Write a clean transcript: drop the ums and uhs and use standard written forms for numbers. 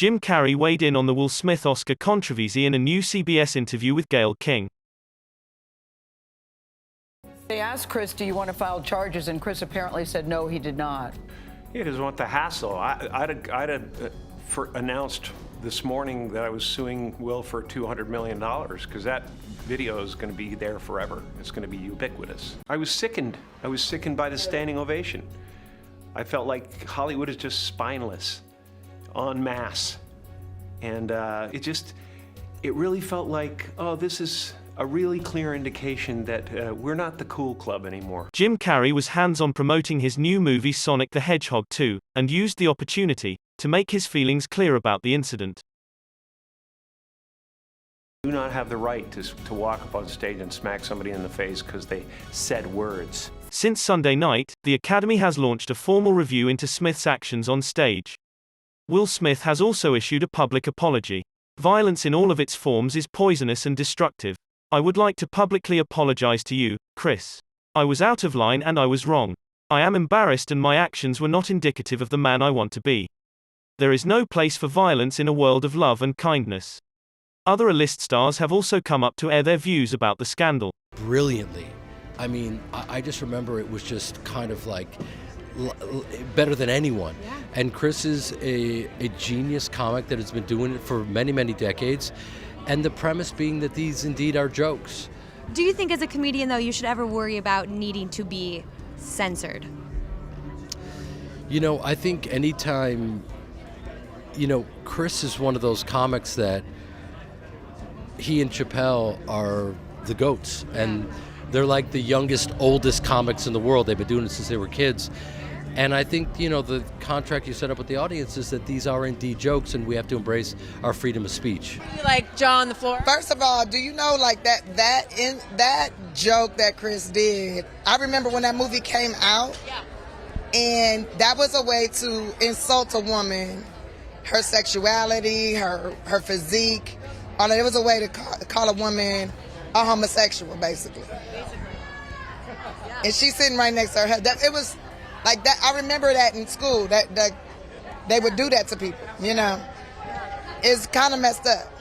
Jim Carrey weighed in on the Will Smith Oscar controversy in a new CBS interview with Gayle King. They asked Chris, do you want to file charges? And Chris apparently said no, he did not. He doesn't want the hassle. I'd announced this morning that I was suing Will for $200 million because that video is going to be there forever. It's going to be ubiquitous. I was sickened. I was sickened by the standing ovation. I felt like Hollywood is just spineless, en masse. And it really felt like, oh, this is a really clear indication that we're not the cool club anymore. Jim Carrey was hands-on promoting his new movie Sonic the Hedgehog 2, and used the opportunity to make his feelings clear about the incident. Do not have the right to walk up on stage and smack somebody in the face because they said words. Since Sunday night, the Academy has launched a formal review into Smith's actions on stage. Will Smith has also issued a public apology. Violence in all of its forms is poisonous and destructive. I would like to publicly apologize to you, Chris. I was out of line and I was wrong. I am embarrassed and my actions were not indicative of the man I want to be. There is no place for violence in a world of love and kindness. Other A-list stars have also come up to air their views about the scandal. Brilliantly. I mean, I just remember it was just kind of like better than anyone. Yeah. And Chris is a genius comic that has been doing it for many, many decades. And the premise being that these indeed are jokes. Do you think as a comedian, though, you should ever worry about needing to be censored? You know, I think anytime, Chris is one of those comics that he and Chappelle are the GOATs. And they're like the youngest, oldest comics in the world. They've been doing it since they were kids. And I think, the contract you set up with the audience is that these are indeed jokes and we have to embrace our freedom of speech. You like jaw on the floor? First of all, do you know that joke that Chris did? I remember when that movie came out, and that was a way to insult a woman, her sexuality, her physique. It was a way to call a woman a homosexual, basically. And she's sitting right next to her. It was like that. I remember that in school, that they would do that to people, It's kind of messed up.